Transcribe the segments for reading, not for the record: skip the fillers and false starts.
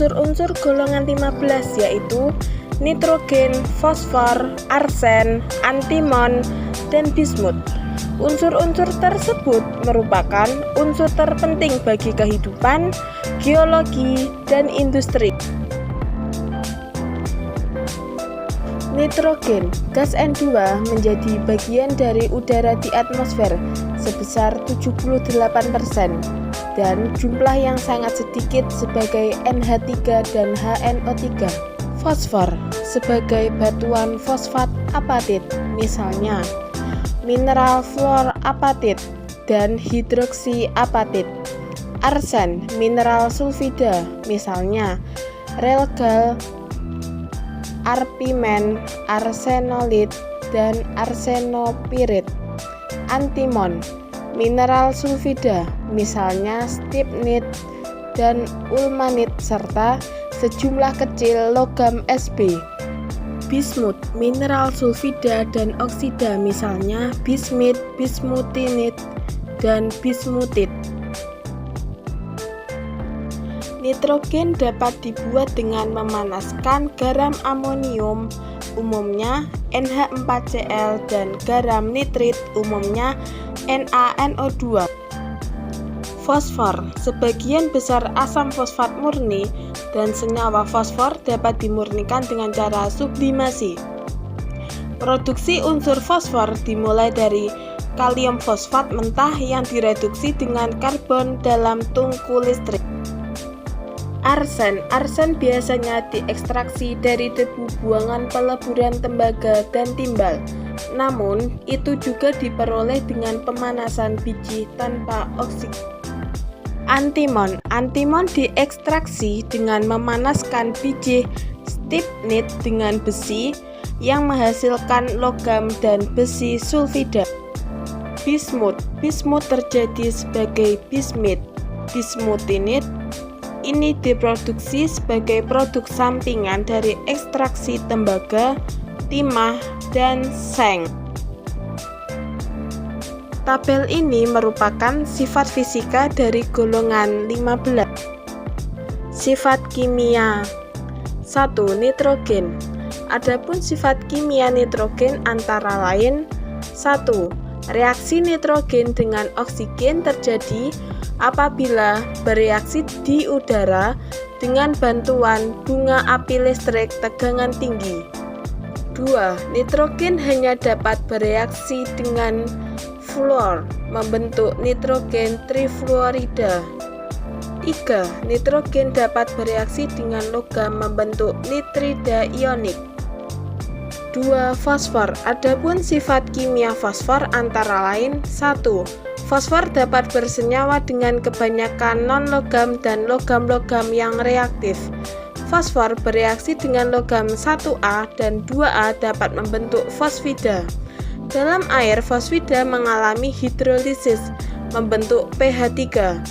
unsur-unsur golongan 15 yaitu nitrogen, fosfor, arsen, antimon, dan bismut. Unsur-unsur tersebut merupakan unsur terpenting bagi kehidupan, geologi, dan industri. Nitrogen, gas N2 menjadi bagian dari udara di atmosfer sebesar 78% dan jumlah yang sangat sedikit sebagai NH3 dan HNO3. Fosfor sebagai batuan fosfat apatit, misalnya mineral fluor apatit dan hidroksi apatit. Arsen, mineral sulfida, misalnya relgal, arpimen, arsenolit, dan arsenopirit. Antimon, mineral sulfida, misalnya stibnit dan ulmanit, serta sejumlah kecil logam Sb. Bismut, mineral sulfida dan oksida, misalnya bismit, bismutinit, dan bismutit. Nitrogen dapat dibuat dengan memanaskan garam amonium, umumnya NH4Cl, dan garam nitrit, umumnya NaNO2. Fosfor, sebagian besar asam fosfat murni dan senyawa fosfor dapat dimurnikan dengan cara sublimasi. Produksi unsur fosfor dimulai dari kalium fosfat mentah yang direduksi dengan karbon dalam tungku listrik. Arsen biasanya diekstraksi dari debu buangan peleburan tembaga dan timbal. Namun, itu juga diperoleh dengan pemanasan biji tanpa oksigen. Antimon diekstraksi dengan memanaskan biji stibnit dengan besi yang menghasilkan logam dan besi sulfida. Bismut terjadi sebagai bismit, bismutinit. Ini diproduksi sebagai produk sampingan dari ekstraksi tembaga, timah, dan seng. Tabel ini merupakan sifat fisika dari golongan 15. Sifat kimia 1. Nitrogen. Adapun sifat kimia nitrogen antara lain 1. Reaksi nitrogen dengan oksigen terjadi apabila bereaksi di udara dengan bantuan bunga api listrik tegangan tinggi. 2. Nitrogen hanya dapat bereaksi dengan fluor membentuk nitrogen trifluorida. 3. Nitrogen dapat bereaksi dengan logam membentuk nitrida ionik. 2. Fosfor. Adapun sifat kimia fosfor antara lain 1. Fosfor dapat bersenyawa dengan kebanyakan non-logam dan logam-logam yang reaktif. Fosfor bereaksi dengan logam 1A dan 2A dapat membentuk fosfida. Dalam air, fosfida mengalami hidrolisis, membentuk pH3.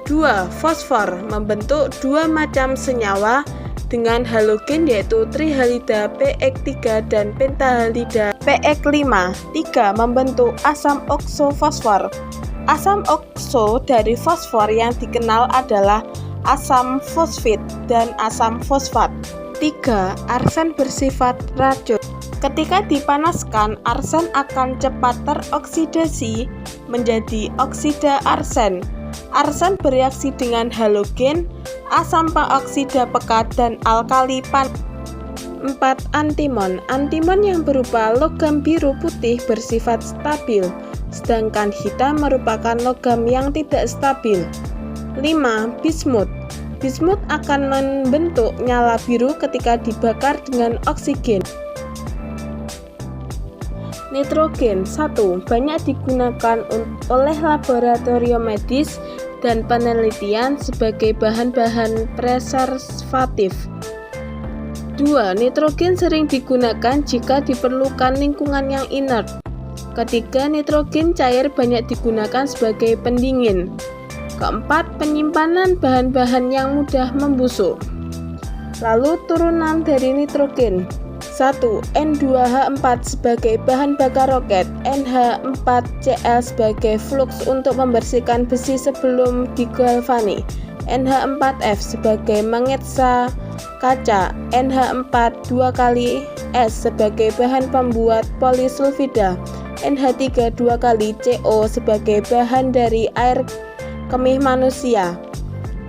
2. Fosfor membentuk dua macam senyawa dengan halogen yaitu trihalida PX3 dan pentahalida PX5. 3. Membentuk asam okso fosfor. Asam okso dari fosfor yang dikenal adalah asam fosfit dan asam fosfat. 3. Arsen bersifat racun. Ketika dipanaskan, arsen akan cepat teroksidasi menjadi oksida arsen. Arsen bereaksi dengan halogen, asam peroksida pekat, dan alkali panas. 4. Antimon. Antimon yang berupa logam biru putih bersifat stabil, sedangkan hitam merupakan logam yang tidak stabil. 5. Bismut. Bismut akan membentuk nyala biru ketika dibakar dengan oksigen. Nitrogen 1. Banyak digunakan oleh laboratorium medis dan penelitian sebagai bahan-bahan preservatif. 2. Nitrogen sering digunakan jika diperlukan lingkungan yang inert. Ketiga, nitrogen cair banyak digunakan sebagai pendingin. Keempat, penyimpanan bahan-bahan yang mudah membusuk. Lalu turunan dari nitrogen. 1. N2H4 sebagai bahan bakar roket, NH4Cl sebagai flux untuk membersihkan besi sebelum digalvani, NH4F sebagai mengetsa kaca, NH4 2 kali S sebagai bahan pembuat polisulfida, NH3 2 kali CO sebagai bahan dari air kemih manusia,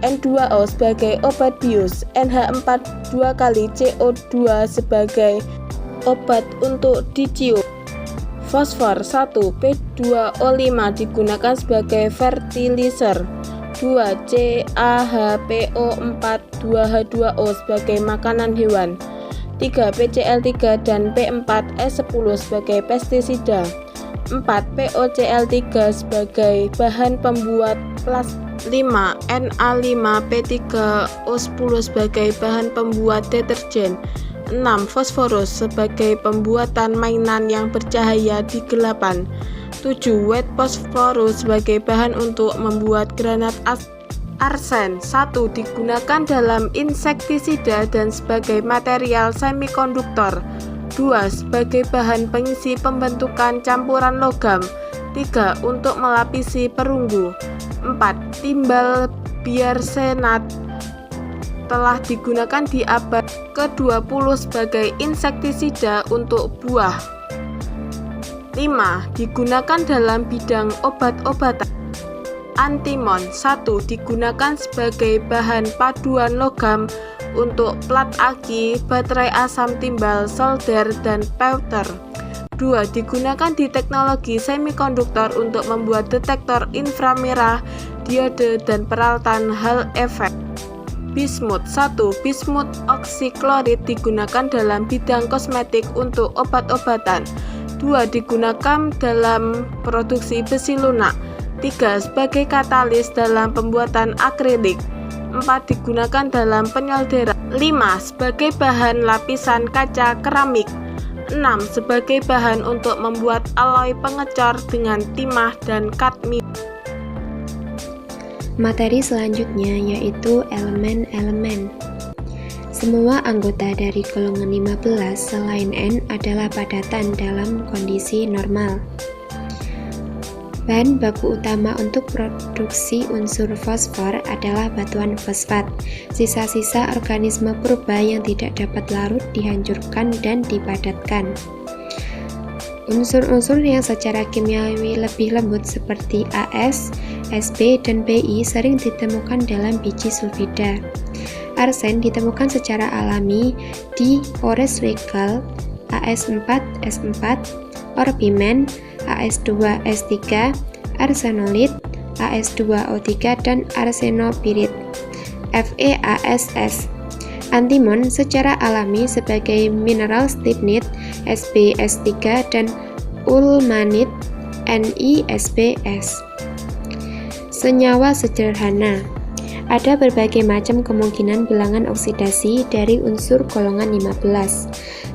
N2O sebagai obat bius, NH4 2 kali CO2 sebagai obat untuk dicium. Fosfor 1 P2O5 digunakan sebagai fertilizer, 2 CaHPO4 2H2O sebagai makanan hewan, 3 PCl3 dan P4S10 sebagai pestisida, 4 POCl3 sebagai bahan pembuat plastik, 5 Na5P3O10 sebagai bahan pembuat deterjen, 6 fosforus sebagai pembuatan mainan yang bercahaya di gelapan, 7 white phosphorus sebagai bahan untuk membuat granat arsen. 1 digunakan dalam insektisida dan sebagai material semikonduktor, 2 sebagai bahan pengisi pembentukan campuran logam, 3 untuk melapisi perunggu, 4 timbal biarsenat telah digunakan di abad ke-20 sebagai insektisida untuk buah. 5 digunakan dalam bidang obat-obatan. Antimon 1 digunakan sebagai bahan paduan logam untuk plat aki, baterai asam timbal, solder, dan pewter. 2 digunakan di teknologi semikonduktor untuk membuat detektor inframerah, diode, dan peralatan Hall effect. Bismut 1 bismut oksiklorid digunakan dalam bidang kosmetik untuk obat-obatan. 2 digunakan dalam produksi besi lunak. 3 sebagai katalis dalam pembuatan akrilik. 4 digunakan dalam penyolderan. 5 sebagai bahan lapisan kaca keramik. 6 sebagai bahan untuk membuat alloy pengecor dengan timah dan kadmium. Materi selanjutnya yaitu elemen-elemen. Semua anggota dari golongan 15 selain N adalah padatan dalam kondisi normal. Bahan baku utama untuk produksi unsur fosfor adalah batuan fosfat. Sisa-sisa organisme purba yang tidak dapat larut dihancurkan dan dipadatkan. Unsur-unsur yang secara kimiawi lebih lembut seperti AS, Sp, dan Pi sering ditemukan dalam biji sulfida. Arsen ditemukan secara alami di ores legal, As4, S4, orbimen, As2, S3, arsenolit, As2O3, dan arsenopirit, FeASS. Antimon secara alami sebagai mineral stibnit, SbS3, dan ulmanit, NiSbS. Senyawa sederhana. Ada berbagai macam kemungkinan bilangan oksidasi dari unsur golongan 15.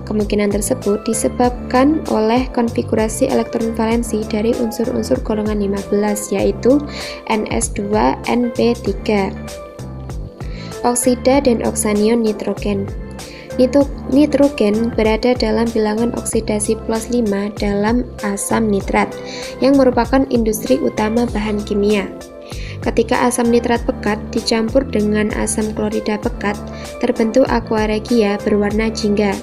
Kemungkinan tersebut disebabkan oleh konfigurasi elektron valensi dari unsur-unsur golongan 15, yaitu Ns2-Np3. Oksida dan oksanion nitrogen. Nitrogen berada dalam bilangan oksidasi +5 dalam asam nitrat, yang merupakan industri utama bahan kimia. Ketika asam nitrat pekat dicampur dengan asam klorida pekat, terbentuk aqua regia berwarna jingga.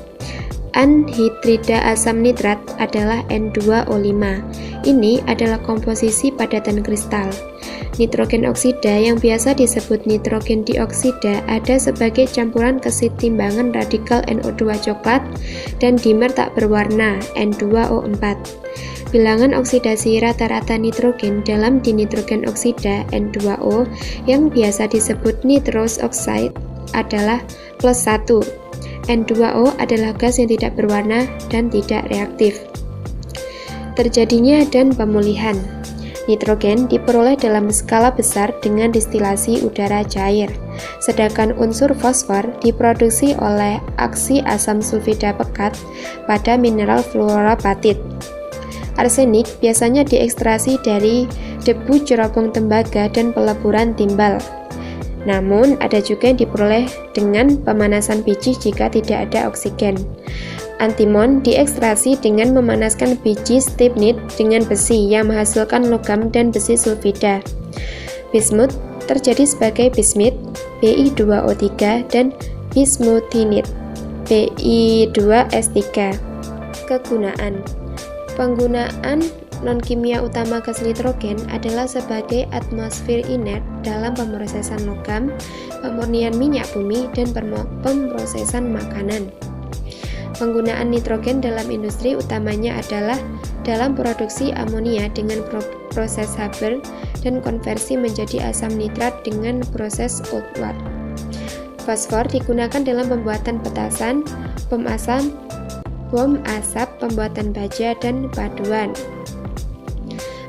Anhidrida asam nitrat adalah N2O5. Ini adalah komposisi padatan kristal. Nitrogen oksida yang biasa disebut nitrogen dioksida ada sebagai campuran kesetimbangan radikal NO2 coklat dan dimer tak berwarna N2O4. Bilangan oksidasi rata-rata nitrogen dalam dinitrogen oksida N2O yang biasa disebut nitrous oxide adalah +1. N2O adalah gas yang tidak berwarna dan tidak reaktif. Terjadinya dan pemulihan. Nitrogen diperoleh dalam skala besar dengan distilasi udara cair, sedangkan unsur fosfor diproduksi oleh aksi asam sulfida pekat pada mineral fluoropatit. Arsenik biasanya diekstraksi dari debu cerobong tembaga dan peleburan timbal. Namun, ada juga yang diperoleh dengan pemanasan biji jika tidak ada oksigen. Antimon diekstraksi dengan memanaskan biji stibnit dengan besi yang menghasilkan logam dan besi sulfida. Bismut terjadi sebagai bismit, Bi2O3, dan bismutinit, Bi2S3. Kegunaan. Penggunaan non-kimia utama gas nitrogen adalah sebagai atmosfer inert dalam pemrosesan logam, pemurnian minyak bumi, dan pemrosesan makanan. Penggunaan nitrogen dalam industri utamanya adalah dalam produksi amonia dengan proses Haber dan konversi menjadi asam nitrat dengan proses Oldward. Fosfor digunakan dalam pembuatan petasan, bom asap, pembuatan baja, dan paduan.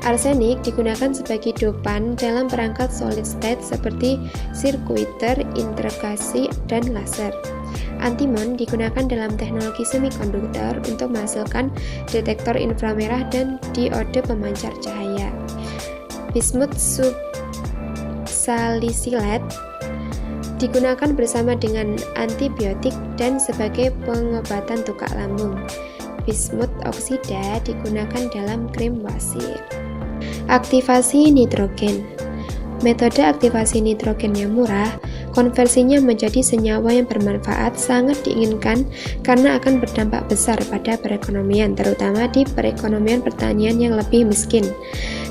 Arsenik digunakan sebagai dopan dalam perangkat solid state seperti sirkuiter, interogasi, dan laser. Antimon digunakan dalam teknologi semikonduktor untuk menghasilkan detektor inframerah dan diode pemancar cahaya. Bismut subsalisilat digunakan bersama dengan antibiotik dan sebagai pengobatan tukak lambung. Bismut oksida digunakan dalam krim wasir. Aktivasi nitrogen. Metode aktivasi nitrogen yang murah, konversinya menjadi senyawa yang bermanfaat sangat diinginkan karena akan berdampak besar pada perekonomian, terutama di perekonomian pertanian yang lebih miskin.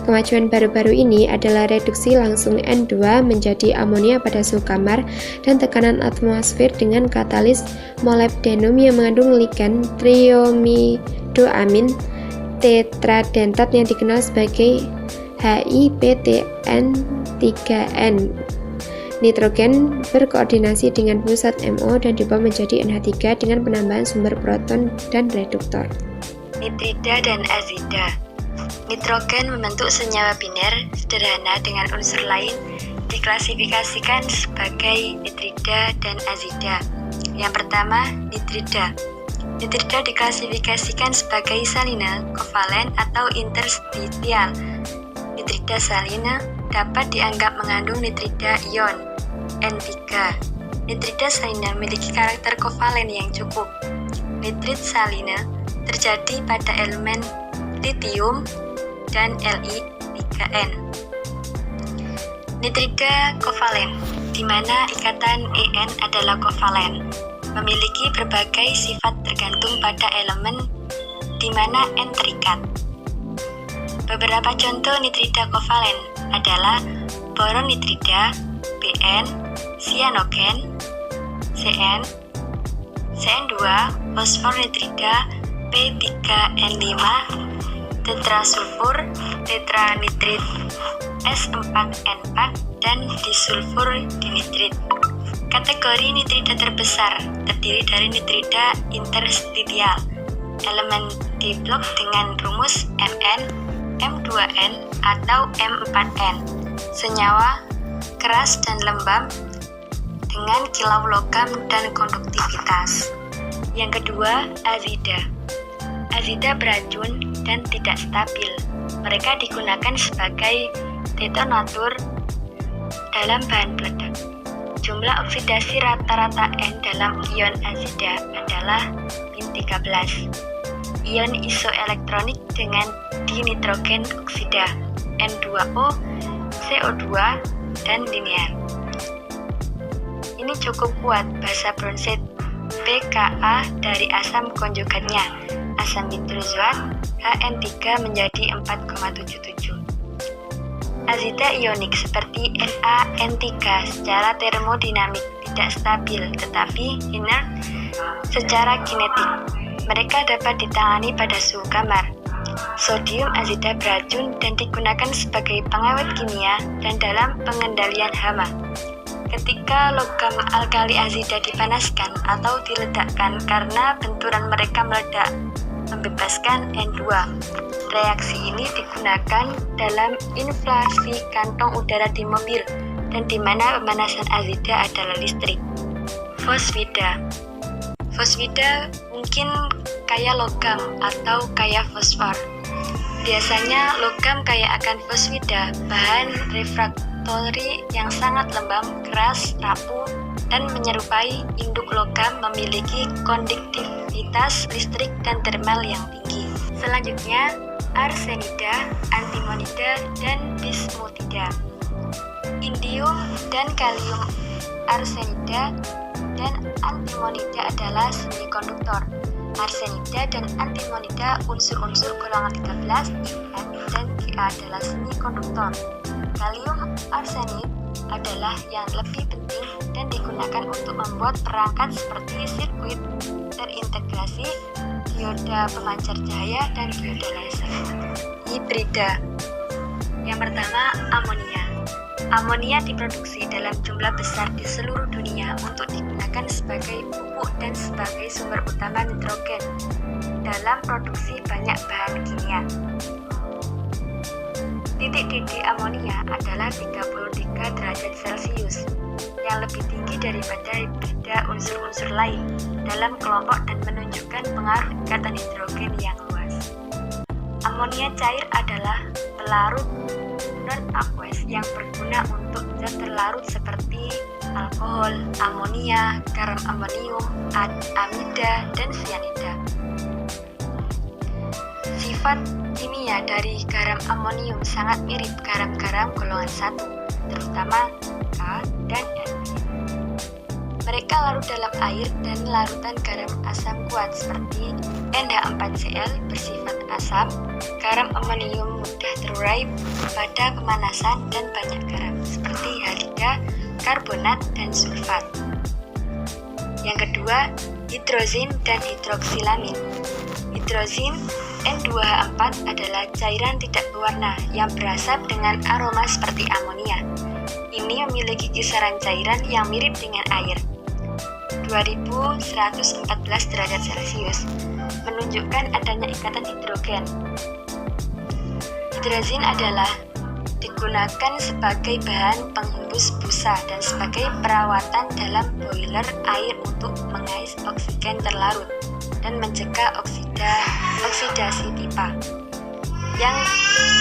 Kemajuan baru-baru ini adalah reduksi langsung N2 menjadi amonia pada suhu kamar dan tekanan atmosfer dengan katalis molybdenum yang mengandung ligan triomidoamin tetradentat yang dikenal sebagai HIPTN3N. Nitrogen berkoordinasi dengan pusat MO dan diubah menjadi NH3 dengan penambahan sumber proton dan reduktor. Nitrida dan azida. Nitrogen membentuk senyawa biner sederhana dengan unsur lain diklasifikasikan sebagai nitrida dan azida. Yang pertama, nitrida. Nitrida diklasifikasikan sebagai salina, kovalen, atau interstitial. Nitrida salina dapat dianggap mengandung nitrida ion N3. Nitrida salina memiliki karakter kovalen yang cukup. Nitrit salina terjadi pada elemen litium dan Li3N. Nitrida kovalen, di mana ikatan En adalah kovalen, memiliki berbagai sifat tergantung pada elemen di mana N terikat. Beberapa contoh nitrida kovalen adalah boron nitrida, Bn, cyanogen, Cn, Cn2, fosfor nitrida, P3N5, tetrasulfur, tetranitrit, S4N4, dan disulfur dinitrit. Kategori nitrida terbesar terdiri dari nitrida interstitial, elemen di blok dengan rumus Mn, M2N, atau M4N, senyawa keras dan lembab dengan kilau logam dan konduktivitas. Yang kedua, azida. Azida beracun dan tidak stabil. Mereka digunakan sebagai detonator dalam bahan peledak. Jumlah oksidasi rata-rata N dalam ion azida adalah min-13. Ion isoelektronik dengan dinitrogen oksida N2O, CO2, dan linear. Ini cukup kuat basa bronzit pKa dari asam konjugatnya, asam nitrozoat HN3 menjadi 4,77. Azida ionik seperti NaN3 secara termodinamik tidak stabil tetapi inert secara kinetik. Mereka dapat ditangani pada suhu kamar. Sodium azida beracun dan digunakan sebagai pengawet kimia dan dalam pengendalian hama. Ketika logam alkali azida dipanaskan atau diledakkan karena benturan mereka meledak, membebaskan N2. Reaksi ini digunakan dalam inflasi kantong udara di mobil dan di mana pemanasan azida adalah listrik. Fosfida. Fosfida mungkin kaya logam atau kaya fosfor. Biasanya logam kaya akan fosfida, bahan refraktori yang sangat lembab, keras, rapuh, dan menyerupai induk logam, memiliki konduktivitas listrik dan termal yang tinggi. Selanjutnya, arsenida, antimonida, dan bismutida. Indium dan kalium arsenida dan antimonida adalah semikonduktor. Arsenida dan antimonida unsur-unsur golongan 13 IN dan Ga adalah semikonduktor. Kalium arsenid adalah yang lebih penting dan digunakan untuk membuat perangkat seperti sirkuit terintegrasi, dioda pemancar cahaya, dan dioda laser. Hibrida. Yang pertama, amonia. Amonia diproduksi dalam jumlah besar di seluruh dunia untuk digunakan sebagai pupuk dan sebagai sumber utama nitrogen dalam produksi banyak bahan kimia. Titik didih amonia adalah 33 derajat Celcius, yang lebih tinggi daripada hibrida unsur-unsur lain dalam kelompok dan menunjukkan pengaruh ikatan hidrogen yang luas. Amonia cair adalah pelarut non-aqueous yang berguna untuk zat terlarut seperti alkohol, amonia, garam amonium, amida, dan cyanida. Sifat kimia dari garam amonium sangat mirip garam-garam golongan 1, terutama K dan N. Mereka larut dalam air dan larutan garam asam kuat seperti NH4Cl bersifat asam. Garam amonium mudah terurai pada pemanasan dan banyak garam seperti halida, karbonat, dan sulfat. Yang kedua, hidrozin dan hidroksilamin. Hidrozin N2H4 adalah cairan tidak berwarna yang berasap dengan aroma seperti amonia. Ini memiliki kisaran cairan yang mirip dengan air, 2114 derajat Celcius, menunjukkan adanya ikatan hidrogen. Hidrozin adalah digunakan sebagai bahan penghembus busa dan sebagai perawatan dalam boiler air untuk mengais oksigen terlarut dan mencegah oksidasi pipa. Yang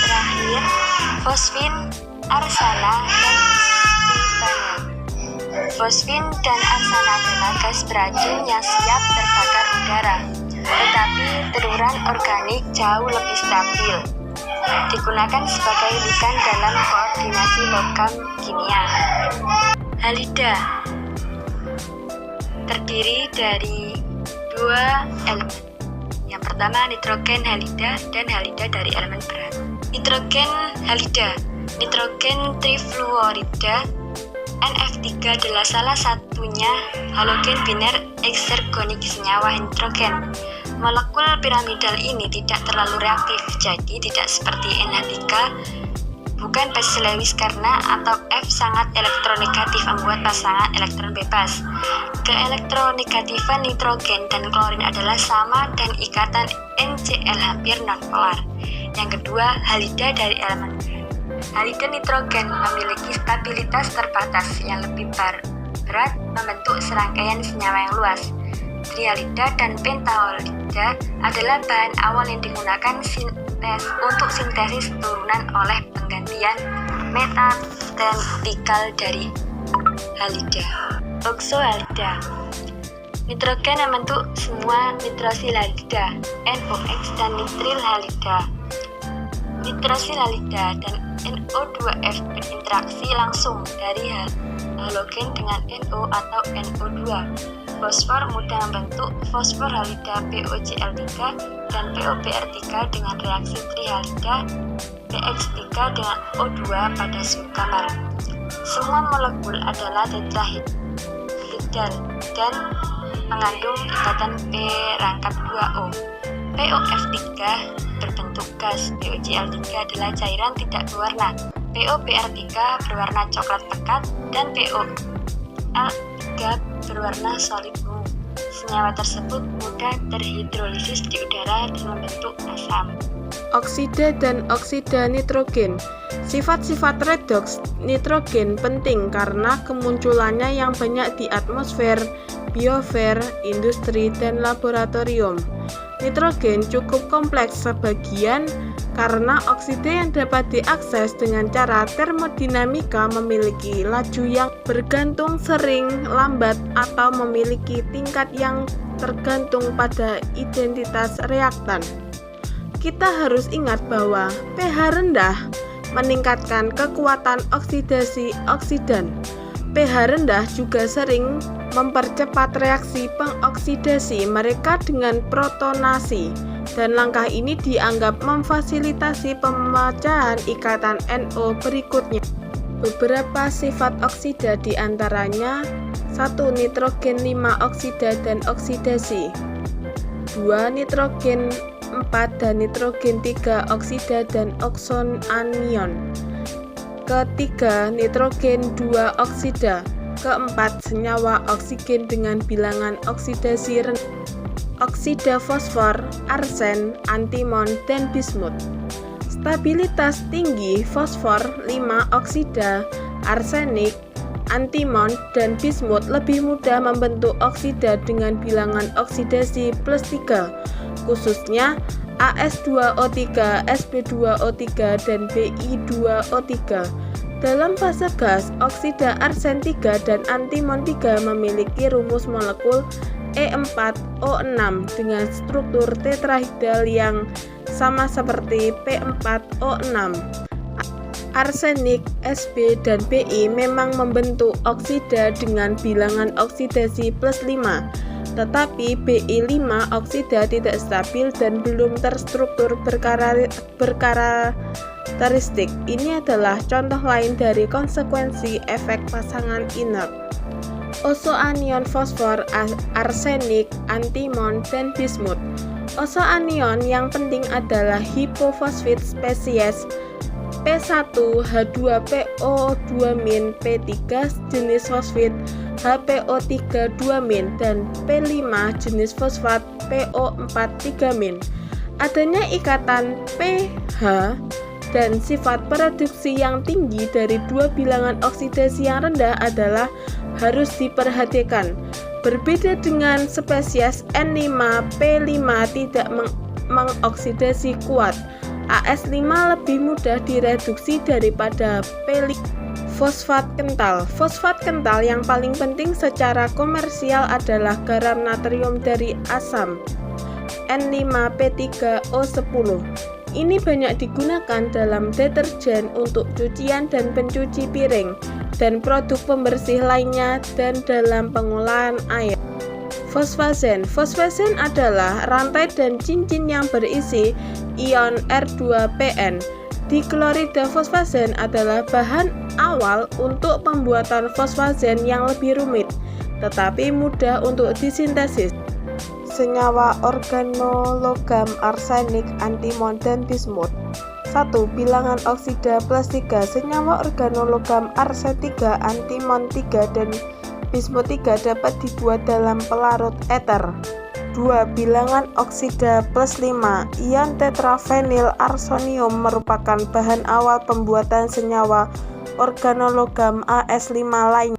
terakhir, fosfin, arsana, dan titania. Fosfin dan arsana adalah gas beracun yang siap terbakar udara, tetapi teruran organik jauh lebih stabil. Digunakan sebagai ligan dalam koordinasi logam kimia. Halida terdiri dari 2 elemen. Yang pertama, nitrogen halida dan halida dari elemen berat. Nitrogen halida, nitrogen trifluorida, NF3 adalah salah satunya halogen biner eksergonik senyawa nitrogen. Molekul piramidal ini tidak terlalu reaktif, jadi tidak seperti NH3, bukan base Lewis karena atom F sangat elektronegatif membuat pasangan elektron bebas. Keelektronegatifan nitrogen dan klorin adalah sama dan ikatan NCl hampir nonpolar. Yang kedua, halida dari elemen berat. Halida nitrogen memiliki stabilitas terbatas yang lebih berat membentuk serangkaian senyawa yang luas. Trihalida dan pentahalida adalah bahan awal yang digunakan untuk sintesis turunan oleh penggantian metatentikal dari halida. Oxohalida. Nitrogen membentuk semua nitrosil halida, NOx, dan nitril halida. Nitrosil halida dan NO2F berinteraksi langsung dari halogen dengan NO atau NO2. Fosfor mudah membentuk fosfor halida POCl3 dan POBr3 dengan reaksi trihalida PX3 dengan O2 pada suhu kamar. Semua molekul adalah tetrahedral dan mengandung ikatan P-2O. POF3 berbentuk gas, POCl3 adalah cairan tidak berwarna, POBr3 berwarna coklat pekat, dan POL3 berwarna solid ungu. Senyawa tersebut mudah terhidrolisis di udara dan membentuk asam. Oksida dan oksida nitrogen. Sifat-sifat redoks nitrogen penting karena kemunculannya yang banyak di atmosfer, biosfer, industri, dan laboratorium. Nitrogen cukup kompleks sebagian karena oksida yang dapat diakses dengan cara termodinamika memiliki laju yang bergantung sering, lambat, atau memiliki tingkat yang tergantung pada identitas reaktan. Kita harus ingat bahwa pH rendah meningkatkan kekuatan oksidasi oksidan. pH rendah juga sering mempercepat reaksi pengoksidasi mereka dengan protonasi, dan langkah ini dianggap memfasilitasi pemecahan ikatan NO berikutnya. Beberapa sifat oksida diantaranya 1. Nitrogen 5 oksida dan oksidasi, 2. Nitrogen 4 dan nitrogen 3 oksida dan oksonion, ketiga nitrogen 2 oksida, keempat senyawa oksigen dengan bilangan oksidasi rendah, oksida fosfor, arsen, antimon, dan bismut. Stabilitas tinggi fosfor 5 oksida, arsenik, antimon, dan bismut lebih mudah membentuk oksida dengan bilangan oksidasi +3, khususnya AS2O3, Sp2O3, dan Bi2O3. Dalam fase gas, oksida arsen 3 dan antimon 3 memiliki rumus molekul E4O6 dengan struktur tetrahedral yang sama seperti P4O6. Arsenik, Sp, dan Bi memang membentuk oksida dengan bilangan oksidasi +5, tetapi Bi5 oksida tidak stabil dan belum terstruktur berkarakteristik. Ini adalah contoh lain dari konsekuensi efek pasangan inert. Ozoanion fosfor, arsenik, antimon, dan bismut. Ozoanion yang penting adalah hipofosfit spesies P1H2PO2- P3 jenis fosfit HPO3-2- dan P5 jenis fosfat PO4-3-. Adanya ikatan pH dan sifat produksi yang tinggi dari dua bilangan oksidasi yang rendah adalah harus diperhatikan. Berbeda dengan spesies N5, P5 tidak mengoksidasi kuat. AS5 lebih mudah direduksi daripada P5. Fosfat kental. Fosfat kental yang paling penting secara komersial adalah garam natrium dari asam N5P3O10. Ini banyak digunakan dalam deterjen untuk cucian dan pencuci piring dan produk pembersih lainnya dan dalam pengolahan air. Fosfasen. Fosfasen adalah rantai dan cincin yang berisi ion R2PN. Diklorida fosfasen adalah bahan awal untuk pembuatan fosfasen yang lebih rumit, tetapi mudah untuk disintesis. Senyawa organologam arsenik, antimon, dan bismut. 1. Bilangan oksida +3. Senyawa organologam arsen 3, antimon 3, dan bismut 3 dapat dibuat dalam pelarut eter. 2. Bilangan oksida +5. Ion tetrafenil arsonium merupakan bahan awal pembuatan senyawa organologam AS5 lain.